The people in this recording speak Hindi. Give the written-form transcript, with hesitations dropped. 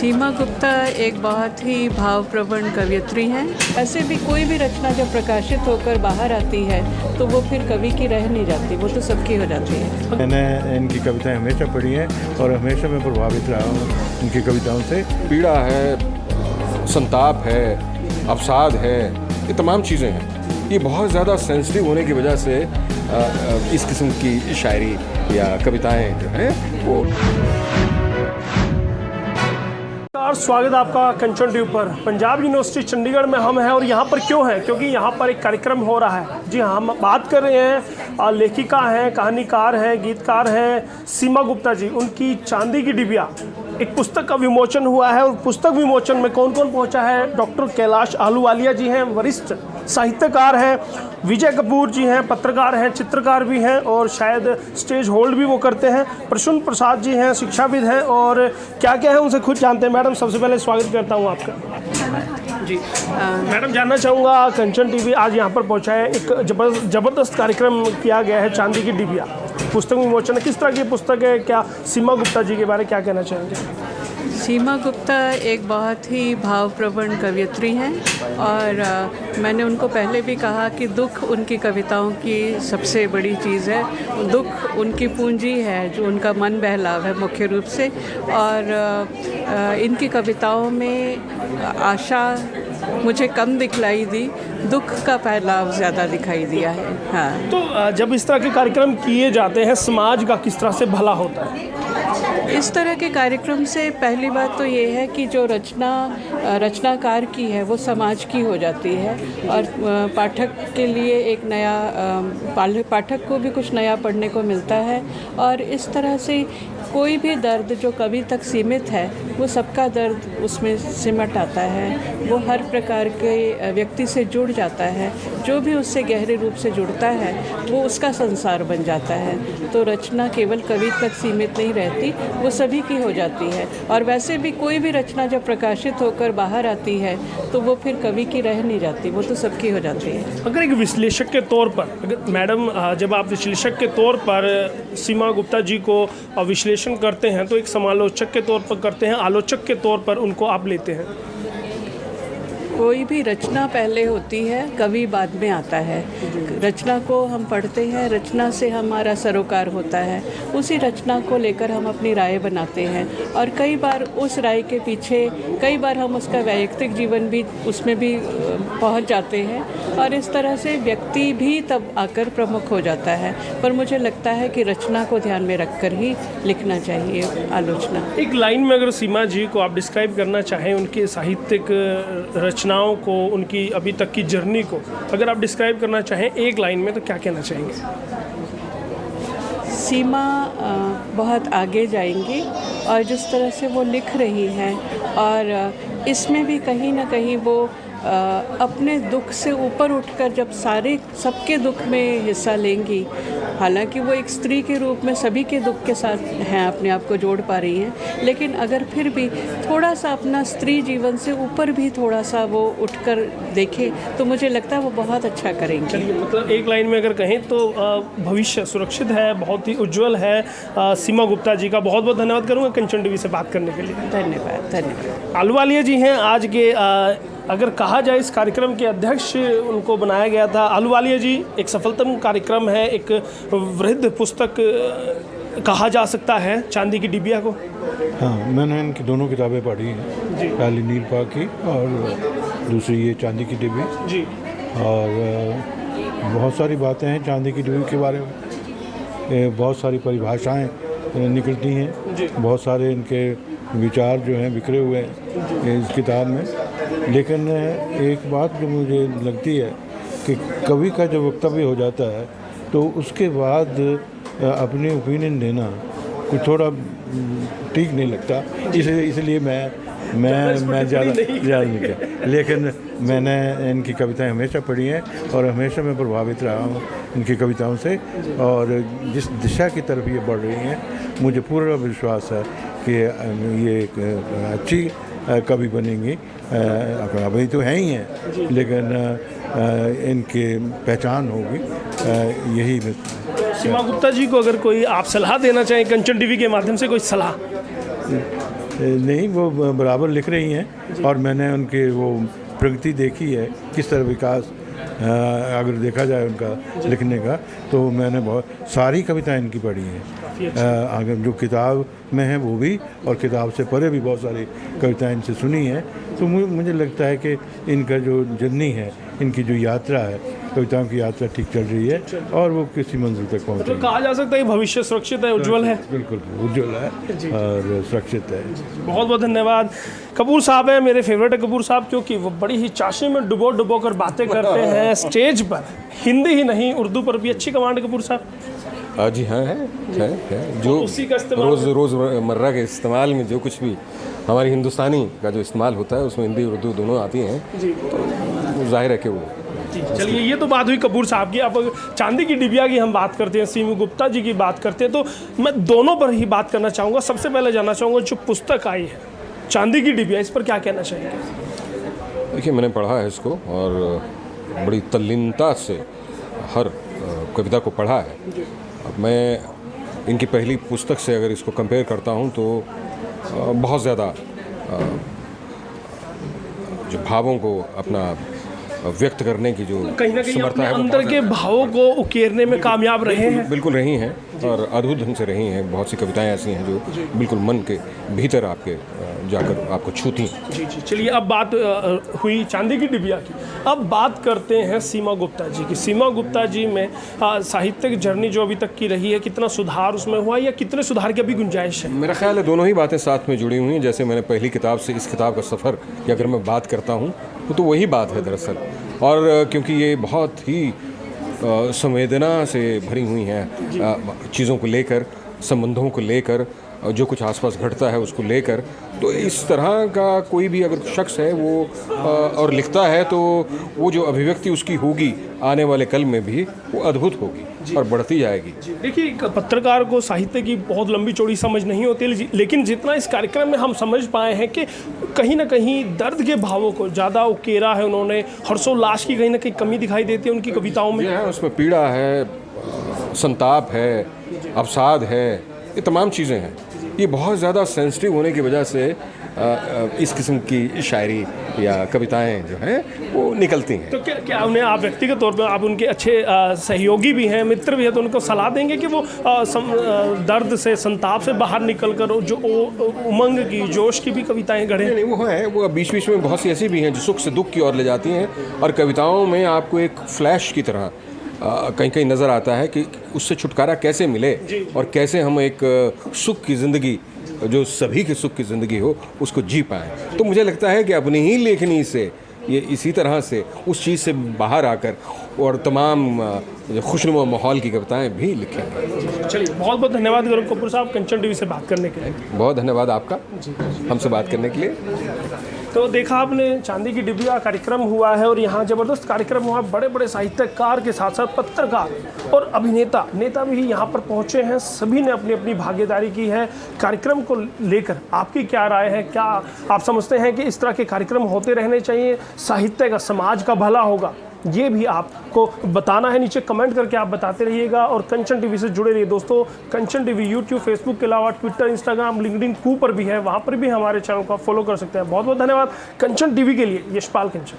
सीमा गुप्ता एक बहुत ही भावप्रवण कवयित्री हैं। ऐसे भी कोई भी रचना जब प्रकाशित होकर बाहर आती है तो वो फिर कवि की रह नहीं जाती, वो तो सबकी हो जाती है। मैंने इनकी कविताएं हमेशा पढ़ी हैं और हमेशा मैं प्रभावित रहा हूँ इनकी कविताओं से। पीड़ा है, संताप है, अवसाद है, ये तमाम चीज़ें हैं। ये बहुत ज़्यादा सेंसिटिव होने की वजह से इस किस्म की शायरी या कविताएं जो हैं वो। स्वागत आपका कंचन ट्यूब पर। पंजाब यूनिवर्सिटी चंडीगढ़ में हम हैं और यहाँ पर क्यों हैं? क्योंकि यहाँ पर एक कार्यक्रम हो रहा है। जी हाँ, हम बात कर रहे हैं लेखिका हैं, कहानीकार हैं, गीतकार हैं सीमा गुप्ता जी। उनकी चांदी की डिबिया एक पुस्तक का विमोचन हुआ है और पुस्तक विमोचन में कौन कौन पहुँचा है? डॉक्टर कैलाश आहलूवालिया जी हैं, वरिष्ठ साहित्यकार हैं, विजय कपूर जी हैं, पत्रकार हैं, चित्रकार भी हैं और शायद स्टेज होल्ड भी वो करते हैं। प्रसून प्रसाद जी हैं, शिक्षाविद हैं और क्या क्या है उनसे खुद जानते हैं। मैडम, सबसे पहले स्वागत करता हूँ आपका। जी मैडम, जानना चाहूँगा कंचन टीवी आज यहाँ पर पहुँचा है, एक ज़बरदस्त कार्यक्रम किया गया है चांदी की डिबिया पुस्तक विमोचन। किस तरह की पुस्तक है? क्या सीमा गुप्ता जी के बारे में क्या कहना चाहेंगे? सीमा गुप्ता एक बहुत ही भावप्रवण कवयित्री हैं और मैंने उनको पहले भी कहा कि दुख उनकी कविताओं की सबसे बड़ी चीज़ है। दुख उनकी पूंजी है, जो उनका मन बहलाव है मुख्य रूप से। और इनकी कविताओं में आशा मुझे कम दिखलाई दी, दुख का फैलाव ज़्यादा दिखाई दिया है। हाँ, तो जब इस तरह के कार्यक्रम किए जाते हैं, समाज का किस तरह से भला होता है? इस तरह के कार्यक्रम से पहली बात तो ये है कि जो रचनाकार की है वो समाज की हो जाती है और पाठक के लिए एक नया पाठक को भी कुछ नया पढ़ने को मिलता है। और इस तरह से कोई भी दर्द जो कवि तक सीमित है वो सबका दर्द उसमें सिमट आता है। वो हर प्रकार के व्यक्ति से जुड़ जाता है, जो भी उससे गहरे रूप से जुड़ता है वो उसका संसार बन जाता है। तो रचना केवल कवि तक सीमित नहीं रहती, वो सभी की हो जाती है। और वैसे भी कोई भी रचना जब प्रकाशित होकर बाहर आती है तो वो फिर कवि की रह नहीं जाती, वो तो सबकी हो जाती है। अगर एक विश्लेषक के तौर पर, अगर मैडम जब आप विश्लेषक के तौर पर सीमा गुप्ता जी को विश्लेषण करते हैं तो एक समालोचक के तौर पर करते हैं, आलोचक के तौर पर उनको आप लेते हैं? कोई भी रचना पहले होती है, कवि बाद में आता है। रचना को हम पढ़ते हैं, रचना से हमारा सरोकार होता है, उसी रचना को लेकर हम अपनी राय बनाते हैं और कई बार उस राय के पीछे कई बार हम उसका वैयक्तिक जीवन भी उसमें भी पहुंच जाते हैं और इस तरह से व्यक्ति भी तब आकर प्रमुख हो जाता है। पर मुझे लगता है कि रचना को ध्यान में रखकर ही लिखना चाहिए आलोचना। एक लाइन में अगर सीमा जी को आप डिस्क्राइब करना चाहें, उनके साहित्यिक रचनाओं को, उनकी अभी तक की जर्नी को अगर आप डिस्क्राइब करना चाहें एक लाइन में, तो क्या कहना चाहेंगे? सीमा बहुत आगे जाएंगी और जिस तरह से वो लिख रही हैं और इसमें भी कहीं ना कहीं वो अपने दुख से ऊपर उठकर जब सबके दुख में हिस्सा लेंगी, हालांकि वो एक स्त्री के रूप में सभी के दुख के साथ हैं, अपने आप को जोड़ पा रही हैं, लेकिन अगर फिर भी थोड़ा सा अपना स्त्री जीवन से ऊपर भी थोड़ा सा वो उठकर देखें तो मुझे लगता है वो बहुत अच्छा करेंगी। चलिए, मतलब एक लाइन में अगर कहें तो भविष्य सुरक्षित है, बहुत ही उज्जवल है। सीमा गुप्ता जी का बहुत बहुत धन्यवाद करूँगा कंचन टीवी से बात करने के लिए। धन्यवाद। आहलूवालिया जी हैं आज के अगर कहा जाए इस कार्यक्रम के अध्यक्ष उनको बनाया गया था। आहलूवालिया जी, एक सफलतम कार्यक्रम है, एक वृद्ध पुस्तक कहा जा सकता है चांदी की डिबिया को। हाँ, मैंने इनकी दोनों किताबें पढ़ी हैं, पहली नीलपा की और दूसरी ये चांदी की डिबी जी। और बहुत सारी बातें हैं चांदी की डिबी के बारे में, बहुत सारी परिभाषाएं निकलती हैं, बहुत सारे इनके विचार जो हैं बिखरे हुए हैं इस किताब में। लेकिन एक बात जो मुझे लगती है कि कवि का जब वक्तव्य हो जाता है तो उसके बाद अपनी ओपिनियन देना कुछ थोड़ा ठीक नहीं लगता, इसलिए मैं ज़्यादा नहीं किया। लेकिन मैंने इनकी कविताएं हमेशा पढ़ी हैं और हमेशा मैं प्रभावित रहा हूँ इनकी कविताओं से। और जिस दिशा की तरफ ये बढ़ रही हैं, मुझे पूरा विश्वास है कि ये एक अच्छी कवि बनेंगी। अभी तो हैं ही हैं, लेकिन इनके पहचान होगी, यही। सीमा गुप्ता जी को अगर कोई आप सलाह देना चाहें कंचन टीवी के माध्यम से, कोई सलाह? नहीं, वो बराबर लिख रही हैं और मैंने उनके वो प्रगति देखी है, किस तरह विकास अगर देखा जाए उनका लिखने का, तो मैंने बहुत सारी कविताएं इनकी पढ़ी हैं। अगर जो किताब में है वो भी, और किताब से परे भी बहुत सारी कविताएं इनसे सुनी हैं। तो मुझे लगता है कि इनका जो जर्नी है, इनकी जो यात्रा है, कविताओं की यात्रा ठीक चल रही है और वो किसी मंजिल तक पहुँचे। तो कहा जा सकता है कि भविष्य सुरक्षित है, उज्जवल है। बिल्कुल उज्जवल है और सुरक्षित है। बहुत बहुत धन्यवाद। कपूर साहब हैं, मेरे फेवरेट है कपूर साहब, क्योंकि वो बड़ी ही चाशनी में डुबो कर बातें करते हैं स्टेज पर, हिंदी ही नहीं उर्दू पर भी अच्छी कमांड है कपूर साहब। जी हाँ, है जो उसी का इस्तेमाल रोज़मर्रा के इस्तेमाल में जो कुछ भी हमारी हिंदुस्तानी का जो इस्तेमाल होता है उसमें हिंदी उर्दू दोनों आती हैं, तो जाहिर है कि वो। चलिए, ये तो बात हुई कपूर साहब की। अब चांदी की डिबिया की हम बात करते हैं, सीमा गुप्ता जी की बात करते हैं, तो मैं दोनों पर ही बात करना चाहूँगा। सबसे पहले जानना चाहूँगा, जो पुस्तक आई है चांदी की डिबिया, इस पर क्या कहना चाहेंगे? देखिए, मैंने पढ़ा है इसको और बड़ी तल्लीनता से हर कविता को पढ़ा है। अब मैं इनकी पहली पुस्तक से अगर इसको कंपेयर करता हूँ तो बहुत ज़्यादा जो भावों को अपना व्यक्त करने की जो कहीं ना कहीं समर्था अपने है, वो अंदर के भावों को उकेरने में कामयाब रहे हैं। बिल्कुल रही हैं और अद्भुत ढंग से रही हैं। बहुत सी कविताएं ऐसी हैं जो बिल्कुल मन के भीतर आपके जाकर आपको छूती हैं। जी। चलिए, अब बात हुई चांदी की डिबिया की, अब बात करते हैं सीमा गुप्ता जी की। सीमा गुप्ता जी में साहित्यिक जर्नी जो अभी तक की रही है, कितना सुधार उसमें हुआ या कितने सुधार की अभी गुंजाइश है? मेरा ख्याल है दोनों ही बातें साथ में जुड़ी हुई हैं। जैसे मैंने पहली किताब से इस किताब का सफ़र की अगर मैं बात करता हूँ तो वही बात है दरअसल। और क्योंकि ये बहुत ही संवेदना से भरी हुई हैं चीज़ों को लेकर, संबंधों को लेकर, जो कुछ आसपास घटता है उसको लेकर, तो इस तरह का कोई भी अगर शख्स है वो और लिखता है तो वो जो अभिव्यक्ति उसकी होगी आने वाले कल में भी वो अद्भुत होगी और बढ़ती जाएगी। देखिए, पत्रकार को साहित्य की बहुत लंबी चौड़ी समझ नहीं होती, लेकिन जितना इस कार्यक्रम में हम समझ पाए हैं कि कहीं ना कहीं दर्द के भावों को ज़्यादा उकेरा है उन्होंने, हर्षोल्लास की कहीं ना कहीं कमी दिखाई देती है उनकी कविताओं में। उसमें पीड़ा है, संताप है, अवसाद है, ये तमाम चीज़ें हैं। ये बहुत ज़्यादा सेंसिटिव होने की वजह से इस किस्म की शायरी या कविताएं जो हैं वो निकलती हैं। तो क्या उन्हें आप व्यक्तिगत तौर पर, आप उनके अच्छे सहयोगी भी हैं, मित्र भी हैं, तो उनको सलाह देंगे कि वो दर्द से, संताप से बाहर निकल कर जो उमंग की, जोश की भी कविताएं गढ़ें? नहीं, वो है, वो बीच बीच में बहुत सी ऐसी भी हैं जो सुख से दुख की ओर ले जाती हैं और कविताओं में आपको एक फ्लैश की तरह कहीं कहीं नज़र आता है कि उससे छुटकारा कैसे मिले और कैसे हम एक सुख की ज़िंदगी, जो सभी के सुख की ज़िंदगी हो, उसको जी पाएँ। तो मुझे लगता है कि अपनी ही लेखनी से ये इसी तरह से उस चीज़ से बाहर आकर और तमाम खुशनुमा माहौल की कविताएं भी लिखेंगे। चलिए, बहुत बहुत धन्यवाद गौरव कपूर साहब, कंचन टीवी से बात करने के लिए। बहुत धन्यवाद आपका हमसे बात करने के लिए। तो देखा आपने, चांदी की डिबिया कार्यक्रम हुआ है और यहाँ ज़बरदस्त कार्यक्रम हुआ। बड़े बड़े साहित्यकार के साथ साथ पत्रकार और अभिनेता, नेता भी यहाँ पर पहुँचे हैं। सभी ने अपनी अपनी भागीदारी की है कार्यक्रम को लेकर। आपकी क्या राय है? क्या आप समझते हैं कि इस तरह के कार्यक्रम होते रहने चाहिए? साहित्य का, समाज का भला होगा, ये भी आपको बताना है। नीचे कमेंट करके आप बताते रहिएगा और कंचन टीवी से जुड़े रहिए दोस्तों। कंचन टीवी यूट्यूब, फेसबुक के अलावा ट्विटर, इंस्टाग्राम, लिंक्डइन, कू पर भी है, वहाँ पर भी हमारे चैनल को आप फॉलो कर सकते हैं। बहुत बहुत धन्यवाद। कंचन टीवी के लिए यशपाल कंचन।